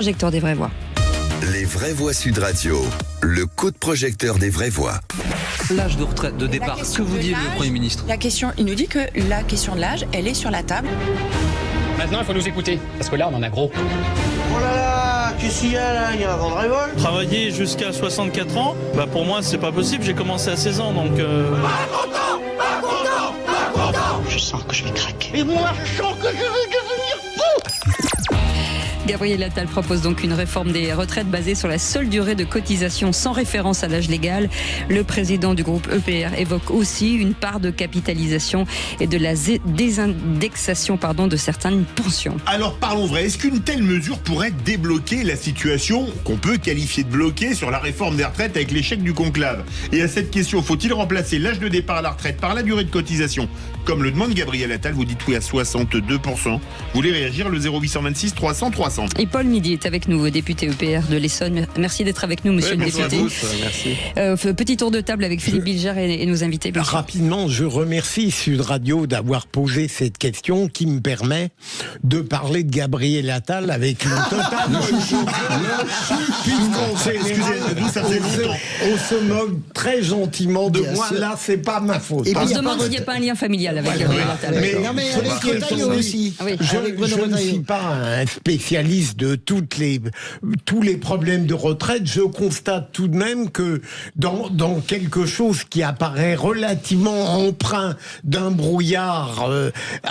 Projecteur des vraies voix. Les vraies voix Sud Radio, le coup de projecteur des vraies voix. L'âge de retraite de départ, que vous dit le Premier ministre? Il nous dit que la question de l'âge, elle est sur la table. Maintenant, il faut nous écouter, parce que là, on en a gros. Oh là là, qu'est-ce qu'il y a là? Il y a un vent de révolte. Travailler jusqu'à 64 ans, pour moi, c'est pas possible. J'ai commencé à 16 ans, donc... Pas content. Je sens que je vais craquer. Et moi, je sens que je vais devenir fou. Gabriel Attal propose donc une réforme des retraites basée sur la seule durée de cotisation sans référence à l'âge légal. Le président du groupe EPR évoque aussi une part de capitalisation et de la désindexation de certaines pensions. Alors parlons vrai, est-ce qu'une telle mesure pourrait débloquer la situation qu'on peut qualifier de bloquée sur la réforme des retraites avec l'échec du conclave? Et à cette question, faut-il remplacer l'âge de départ à la retraite par la durée de cotisation? Comme le demande Gabriel Attal, vous dites oui à 62%. Vous voulez réagir? Le 0826 300 300. Et Paul Midi est avec nous, député EPR de l'Essonne. Merci d'être avec nous, monsieur le député. Merci. Petit tour de table avec Philippe Bilger et nos invités. Rapidement, je remercie Sud Radio d'avoir posé cette question qui me permet de parler de Gabriel Attal avec une totale on se moque très gentiment de moi. Là, c'est pas ma faute. On se demande s'il n'y a pas un lien familial avec Gabriel Attal. Je ne suis pas un spécialiste de tous les problèmes de retraite. Je constate tout de même que dans quelque chose qui apparaît relativement empreint d'un brouillard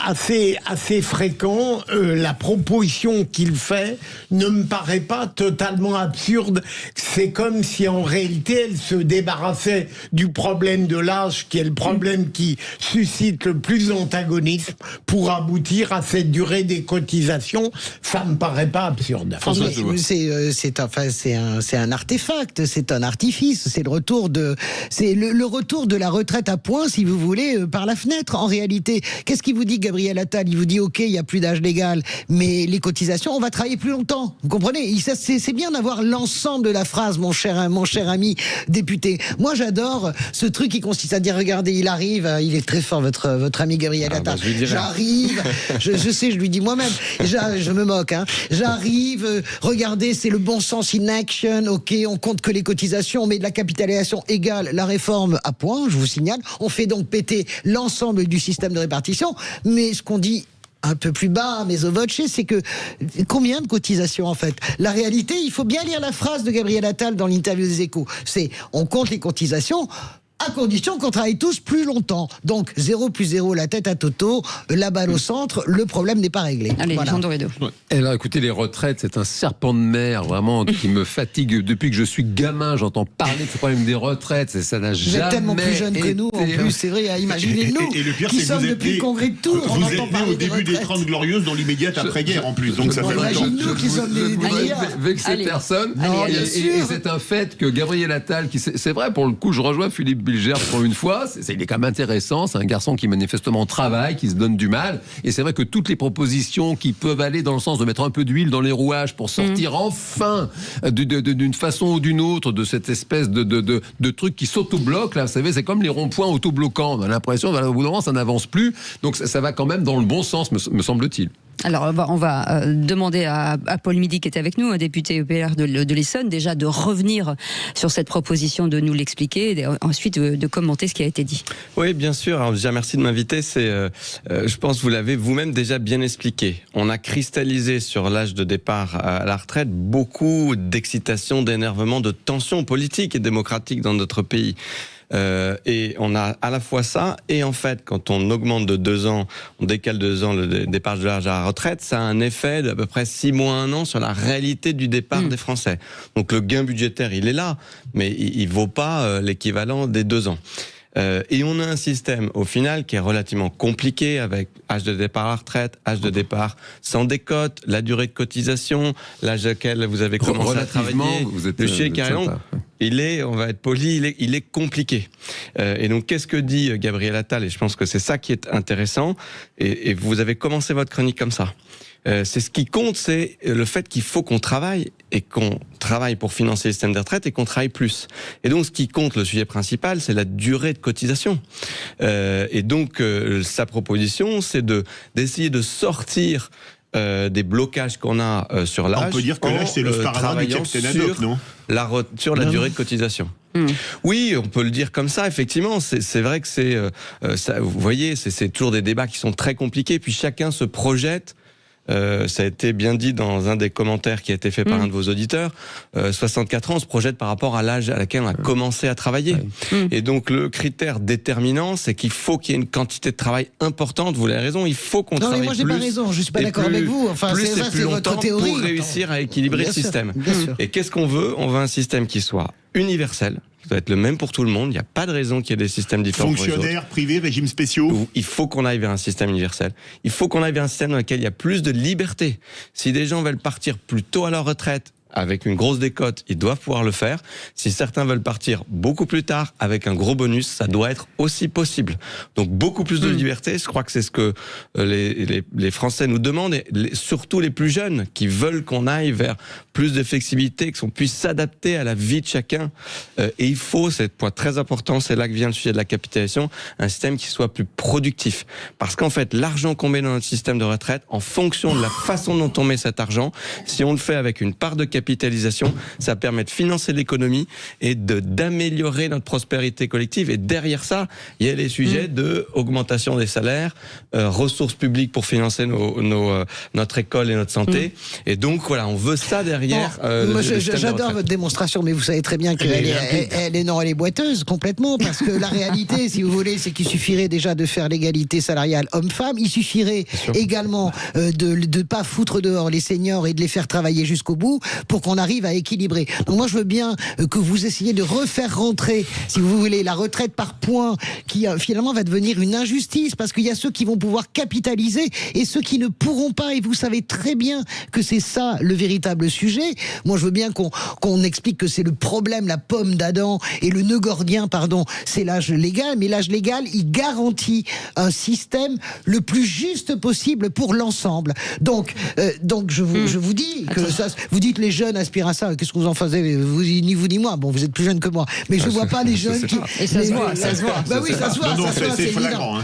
assez fréquent, la proposition qu'il fait ne me paraît pas totalement absurde. C'est comme si en réalité elle se débarrassait du problème de l'âge, qui est le problème qui suscite le plus d'antagonisme, pour aboutir à cette durée des cotisations. Ça me paraît pas absurde. C'est un artefact, c'est un artifice, c'est le retour de la retraite à points, si vous voulez, par la fenêtre. En réalité, qu'est-ce qu'il vous dit, Gabriel Attal? Il vous dit ok, il y a plus d'âge légal, mais les cotisations, on va travailler plus longtemps. Vous comprenez? C'est bien d'avoir l'ensemble de la phrase, mon cher ami député. Moi, j'adore ce truc qui consiste à dire regardez, il arrive, il est très fort votre ami Gabriel Attal. J'arrive, je sais, je lui dis moi-même, je me moque. J'arrive, regardez, c'est le bon sens in action, ok, on compte que les cotisations, on met de la capitalisation égale la réforme à point, je vous signale, on fait donc péter l'ensemble du système de répartition, mais ce qu'on dit un peu plus bas, mais au voce, c'est que combien de cotisations en fait? La réalité, il faut bien lire la phrase de Gabriel Attal dans l'interview des Échos, c'est on compte les cotisations à condition qu'on travaille tous plus longtemps. Donc 0 plus 0, la tête à Toto, la balle au centre, le problème n'est pas réglé. Allez, voilà. Jean Dorido. Et alors écoutez, les retraites, c'est un serpent de mer vraiment qui me fatigue depuis que je suis gamin. J'entends parler de ce problème des retraites, ça n'a jamais été... Vous êtes tellement plus jeune que nous, en plus, c'est vrai, imaginez-nous, et le pire, qui c'est que sommes vous êtes depuis le congrès de Tours. Vous êtes né au début des 30 Glorieuses, dans l'immédiate après-guerre en plus, donc ça fait longtemps. Imagine-nous qui sommes des vexer personne. Et c'est un fait que Gabriel Attal, c'est vrai, pour le coup, je rejoins Philippe Bilger pour une fois, il est quand même intéressant, c'est un garçon qui manifestement travaille, qui se donne du mal, et c'est vrai que toutes les propositions qui peuvent aller dans le sens de mettre un peu d'huile dans les rouages pour sortir enfin d'une façon ou d'une autre de cette espèce de truc qui s'autobloque, là, vous savez, c'est comme les ronds-points autobloquants, on a l'impression, au bout d'un moment, ça n'avance plus, donc ça va quand même dans le bon sens, me semble-t-il. Alors, on va demander à Paul Midi, qui est avec nous, un député EPR de l'Essonne, déjà de revenir sur cette proposition, de nous l'expliquer, et ensuite de commenter ce qui a été dit. Oui, bien sûr. Alors déjà, merci de m'inviter. Je pense que vous l'avez vous-même déjà bien expliqué. On a cristallisé sur l'âge de départ à la retraite beaucoup d'excitation, d'énervement, de tensions politiques et démocratiques dans notre pays. Et on a à la fois ça, et en fait, quand on augmente de 2 ans, on décale 2 ans le départ de l'âge à la retraite, ça a un effet d'à peu près 6 mois, 1 an sur la réalité du départ des Français. Donc le gain budgétaire, il est là, mais il vaut pas l'équivalent des 2 ans. Et on a un système, au final, qui est relativement compliqué, avec âge de départ à la retraite, âge de départ sans décote, la durée de cotisation, l'âge auquel vous avez commencé à travailler. Le chèque il est, on va être poli, il est compliqué. Et donc, qu'est-ce que dit Gabriel Attal? Et je pense que c'est ça qui est intéressant. Et vous avez commencé votre chronique comme ça. C'est ce qui compte, c'est le fait qu'il faut qu'on travaille, et qu'on travaille pour financer le système de retraite, et qu'on travaille plus. Et donc, ce qui compte, le sujet principal, c'est la durée de cotisation. Et donc, sa proposition, c'est d'essayer de sortir des blocages qu'on a sur l'âge. On peut dire que l'âge, c'est le sparadrap du Captain Haddock, non ? Sur la durée de cotisation. Oui, on peut le dire comme ça, effectivement. C'est vrai que vous voyez, c'est toujours des débats qui sont très compliqués, puis chacun se projette. Ça a été bien dit dans un des commentaires qui a été fait par un de vos auditeurs. 64 ans, on se projette par rapport à l'âge à laquelle on a commencé à travailler. Et donc le critère déterminant, c'est qu'il faut qu'il y ait une quantité de travail importante. Vous avez raison, il faut qu'on travaille plus. Non, mais moi j'ai pas raison, je suis pas d'accord avec vous. Enfin, c'est votre théorie. Pour réussir à équilibrer le système. Et qu'est-ce qu'on veut ? On veut un système qui soit universel. Ça doit être le même pour tout le monde. Il n'y a pas de raison qu'il y ait des systèmes différents. Fonctionnaires, privés, régimes spéciaux. Il faut qu'on aille vers un système universel. Il faut qu'on aille vers un système dans lequel il y a plus de liberté. Si des gens veulent partir plus tôt à leur retraite, avec une grosse décote, ils doivent pouvoir le faire. Si certains veulent partir beaucoup plus tard, avec un gros bonus, ça doit être aussi possible. Donc beaucoup plus de liberté, je crois que c'est ce que les Français nous demandent, et surtout les plus jeunes, qui veulent qu'on aille vers plus de flexibilité, qu'on puisse s'adapter à la vie de chacun. Et il faut, c'est un point très important, c'est là que vient le sujet de la capitalisation, un système qui soit plus productif. Parce qu'en fait, l'argent qu'on met dans notre système de retraite, en fonction de la façon dont on met cet argent, si on le fait avec une part de capitalisation, ça permet de financer l'économie et d'améliorer notre prospérité collective. Et derrière ça, il y a les sujets de augmentation des salaires, ressources publiques pour financer notre école et notre santé. Et donc voilà, on veut ça derrière. Moi, j'adore votre démonstration, mais vous savez très bien qu'elle est boiteuse complètement, parce que la réalité, si vous voulez, c'est qu'il suffirait déjà de faire l'égalité salariale homme-femme. Il suffirait également de ne pas foutre dehors les seniors et de les faire travailler jusqu'au bout, pour qu'on arrive à équilibrer. Donc moi je veux bien que vous essayiez de refaire rentrer, si vous voulez, la retraite par points, qui finalement va devenir une injustice, parce qu'il y a ceux qui vont pouvoir capitaliser et ceux qui ne pourront pas, et vous savez très bien que c'est ça le véritable sujet. Moi je veux bien qu'on explique que c'est le problème, la pomme d'Adam, et le nœud gordien, pardon, c'est l'âge légal, mais l'âge légal, il garantit un système le plus juste possible pour l'ensemble. Donc je vous dis que ça, vous dites les jeunes aspirent à ça. Qu'est-ce que vous en faites, ni vous ni moi. Bon, vous êtes plus jeune que moi, mais je vois pas les jeunes qui. Et ça se voit, ça se voit. Bah oui, ça se voit. C'est évident.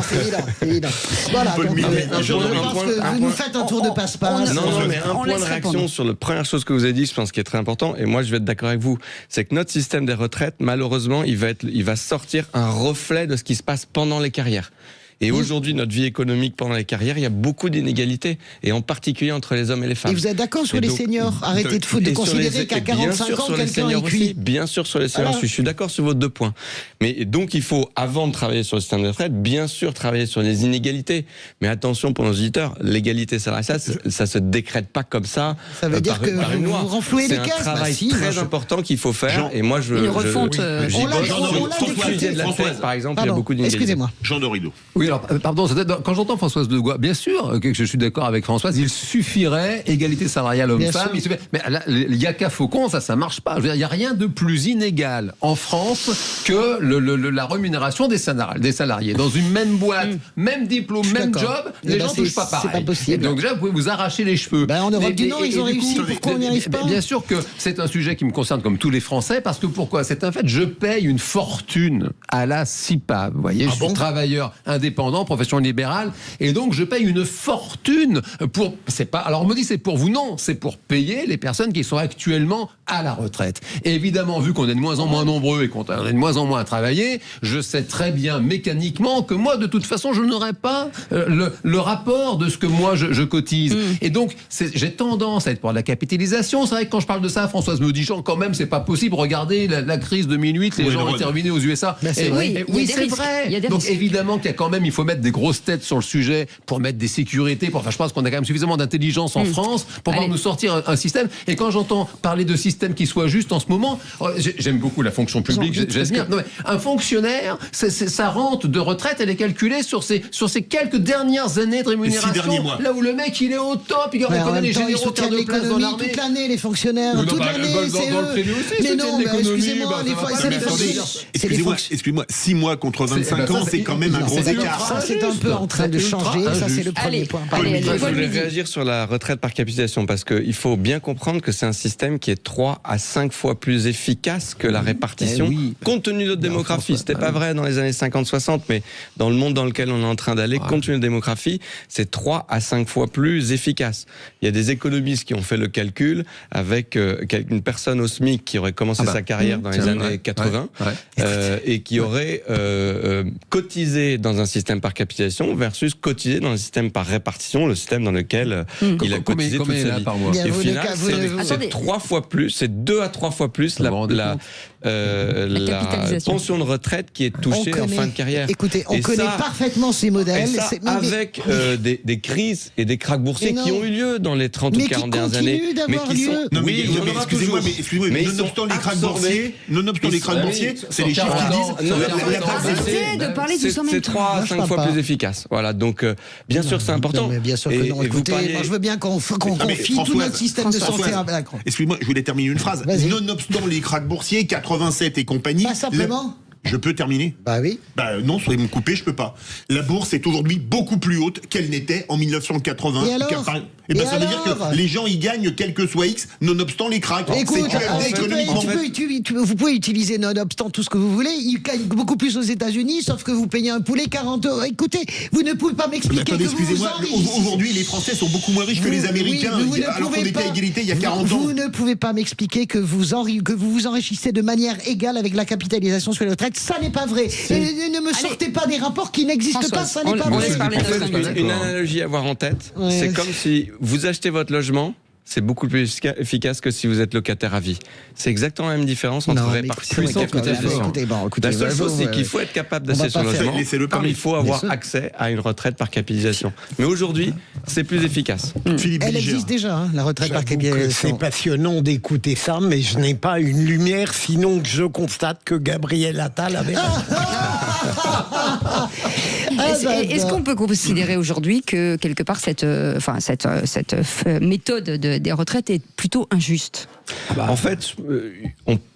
C'est évident. Voilà. Je pense que vous nous faites un tour de passe-passe. Non, mais un point de réaction sur la première chose que vous avez dit, je pense qui est très important, et moi je vais être d'accord avec vous, c'est que notre système des retraites, malheureusement, il va sortir un reflet de ce qui se passe pendant les carrières. Et aujourd'hui, notre vie économique pendant les carrières, il y a beaucoup d'inégalités, et en particulier entre les hommes et les femmes. Et vous êtes d'accord sur les seniors ? Arrêtez de considérer qu'à 45 ans, quelqu'un est cuit. Bien sûr, sur les seniors, je suis d'accord sur vos deux points. Mais donc, il faut, avant de travailler sur le système de retraite, bien sûr travailler sur les inégalités. Mais attention pour nos auditeurs, l'égalité salariale, ça se décrète pas comme ça. Ça veut dire que vous renflouez les caisses. C'est un travail très important qu'il faut faire. Et moi, une refonte. Par exemple, il y a beaucoup d'inégalités. Excusez-moi. Jean Dorido. Oui, alors, pardon, quand j'entends Françoise Degois, bien sûr que je suis d'accord avec Françoise, il suffirait égalité salariale homme-femme, mais il y a qu'à Faucon, ça marche pas. Je veux dire, il n'y a rien de plus inégal en France que la rémunération des salariés. Dans une même boîte, même diplôme, même job, les gens touchent pas pareil. C'est pas possible. Donc déjà, vous pouvez vous arracher les cheveux. En Europe du Nord, ils ont réussi. Pourquoi on n'y arrive pas ? Bien sûr que c'est un sujet qui me concerne comme tous les Français, parce que pourquoi ? C'est un fait, je paye une fortune à la CIPA. Vous voyez, je suis travailleur indépendant, profession libérale, et donc je paye une fortune pour. C'est pas. Alors on me dit c'est pour vous, non, c'est pour payer les personnes qui sont actuellement à la retraite. Et évidemment, vu qu'on est de moins en moins nombreux et qu'on est de moins en moins à travailler, je sais très bien mécaniquement que moi, de toute façon, je n'aurai pas le rapport de ce que moi je cotise. Et donc j'ai tendance à être pour la capitalisation. C'est vrai que quand je parle de ça, Françoise me dit Jean, quand même, c'est pas possible. Regardez la crise 2008, les gens ont intervenu aux USA. Oui, c'est vrai. Donc évidemment qu'il y a quand même, il faut mettre des grosses têtes sur le sujet pour mettre des sécurités. Enfin, je pense qu'on a quand même suffisamment d'intelligence en France pour pouvoir nous sortir un système. Et quand j'entends parler de système qui soit juste en ce moment, j'aime beaucoup la fonction publique. J'espère. Un fonctionnaire, sa rente de retraite, elle est calculée sur ses quelques dernières années de rémunération. Là où le mec, il est au top, il reconnaît les généraux de de place dans l'armée. Toute l'année, les fonctionnaires. Toute l'année, c'est eux. Mais non, excusez-moi, c'est les Excusez-moi, 6 mois contre 25 ans, c'est quand même un gros écart. Ça, c'est un peu en train de changer. Ça, c'est le premier point. Je voulais réagir sur la retraite par capitalisation parce qu'il faut bien comprendre que c'est un système qui est 3 à 5 fois plus efficace que la répartition, compte tenu de notre démographie. C'était pas vrai dans les années 50-60, mais dans le monde dans lequel on est en train d'aller, compte tenu de la démographie, c'est 3 à 5 fois plus efficace. Il y a des économistes qui ont fait le calcul avec une personne au SMIC qui aurait commencé sa carrière dans les années 80 et qui aurait cotisé dans un système par capitalisation versus cotisé dans un système par répartition, le système dans lequel il a cotisé toute sa vie. Et au final, c'est 3 fois plus, c'est 2 à 3 fois plus la pension de retraite qui est touchée en fin de carrière. Écoutez, on connaît parfaitement ces modèles. Avec des crises et des krachs boursiers qui ont eu lieu dans les 30 ou 40 dernières années. Mais qui sont... Non, mais excusez-moi, mais nonobstant les krachs boursiers, c'est les chiffres qui disent... Arrêtez de parler tous en même temps. C'est 3 à 5 fois plus efficace. Voilà, donc bien sûr c'est important. Bien sûr que non. Écoutez, moi je veux bien qu'on confie tout notre système de santé à Macron. Excusez-moi, je voulais terminer une phrase. Nonobstant les krachs boursiers, 87 et compagnie... Pas simplement. Je peux terminer ? Bah oui. Bah non, soyez me couper, je peux pas. La bourse est aujourd'hui beaucoup plus haute qu'elle n'était en 1980. Et alors ? Et ben ça veut dire que les gens y gagnent quel que soit X, nonobstant les cracks. Écoute, vous pouvez utiliser nonobstant tout ce que vous voulez. Ils gagnent beaucoup plus aux États-Unis, sauf que vous payez un poulet 40 €. Écoutez, vous ne pouvez pas m'expliquer que excusez-moi, aujourd'hui les Français sont beaucoup moins riches que les Américains, alors qu'on était à égalité il y a 40 ans. Vous ne pouvez pas m'expliquer que vous vous enrichissez de manière égale avec la capitalisation sur les retraites. Ça n'est pas vrai. Et ne me sortez pas des rapports qui n'existent pas. Ça n'est pas vrai. Une analogie à avoir en tête, c'est comme si vous achetez votre logement. C'est beaucoup plus efficace que si vous êtes locataire à vie. C'est exactement la même différence entre répartition et capitalisation. La seule chose, c'est qu'il faut être capable d'acheter son logement, comme il faut avoir accès à une retraite par capitalisation. Mais aujourd'hui, c'est plus efficace. Elle existe déjà, la retraite par capitalisation. C'est passionnant d'écouter ça, mais je n'ai pas une lumière, sinon que je constate que Gabriel Attal avait... Est-ce qu'on peut considérer aujourd'hui que quelque part cette méthode des retraites est plutôt injuste ? En fait,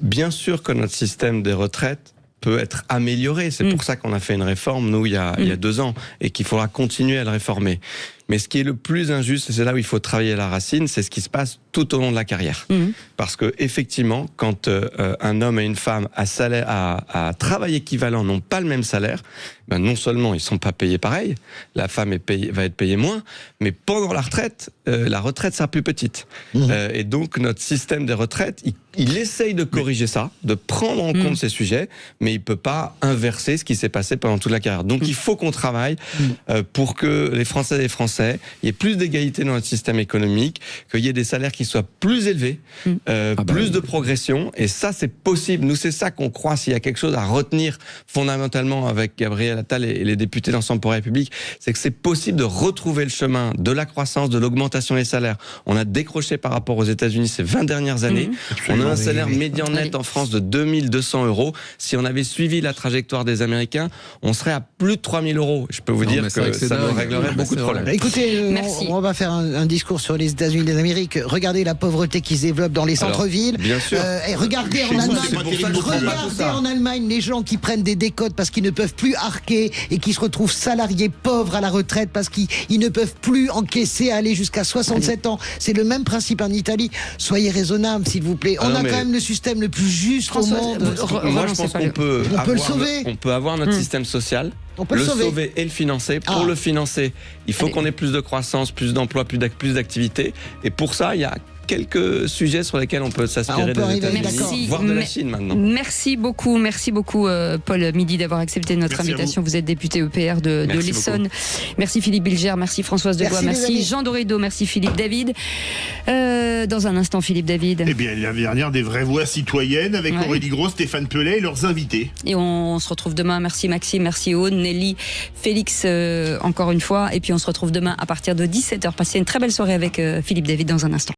bien sûr que notre système des retraites peut être amélioré. C'est pour ça qu'on a fait une réforme, nous, il y a 2 ans, et qu'il faudra continuer à le réformer. Mais ce qui est le plus injuste, et c'est là où il faut travailler à la racine, c'est ce qui se passe tout au long de la carrière. Parce que effectivement, quand un homme et une femme à travail équivalent n'ont pas le même salaire, ben non seulement ils sont pas payés pareil, la femme va être payée moins, mais pendant la retraite sera plus petite. Et donc notre système des retraites, il essaye de corriger ça, de prendre en compte ces sujets, mais il peut pas inverser ce qui s'est passé pendant toute la carrière. Donc il faut qu'on travaille pour que les Français et les Français, il y ait plus d'égalité dans notre système économique, qu'il y ait des salaires qui soient plus élevés, plus de progression, et ça c'est possible. Nous c'est ça qu'on croit. S'il y a quelque chose à retenir fondamentalement avec Gabriel Attal et les députés d'Ensemble pour la République, c'est que c'est possible de retrouver le chemin de la croissance, de l'augmentation des salaires. On a décroché par rapport aux États-Unis ces 20 dernières années. On a un salaire médian net en France de 2200 €. Si on avait suivi la trajectoire des Américains, on serait à plus de 3000 €. Je peux vous dire que ça nous réglerait beaucoup de problèmes. Écoutez, on va faire un discours sur les États-Unis d'Amérique. Regardez la pauvreté qui se développe dans les centres-villes. Bien sûr. Et regardez en Allemagne les gens qui prennent des décotes parce qu'ils ne peuvent plus arquer et qui se retrouvent salariés pauvres à la retraite parce qu'ils ne peuvent plus encaisser, aller jusqu'à 67 ans. C'est le même principe en Italie. Soyez raisonnables, s'il vous plaît. On a quand même le système le plus juste au monde. Moi, je pense qu'on peut le sauver. On peut avoir notre système social. On peut le sauver et le financer. Pour le financer, il faut qu'on ait plus de croissance, plus d'emplois, plus d'activité. Et pour ça, il y a quelques sujets sur lesquels on peut s'inspirer des États-Unis, voire de la Chine maintenant. Merci beaucoup, Paul Midi d'avoir accepté notre invitation. Vous êtes député EPR de l'Essonne. Merci Philippe Bilger, merci Françoise Degois, merci Jean Dorido, merci Philippe David. Dans un instant, Philippe David. Eh bien, la dernière des vraies voix citoyennes avec Aurélie Gros, Stéphane Pellet et leurs invités. Et on se retrouve demain. Merci Maxime, merci Aude, Nelly, Félix encore une fois. Et puis on se retrouve demain à partir de 17h. Passez une très belle soirée avec Philippe David dans un instant.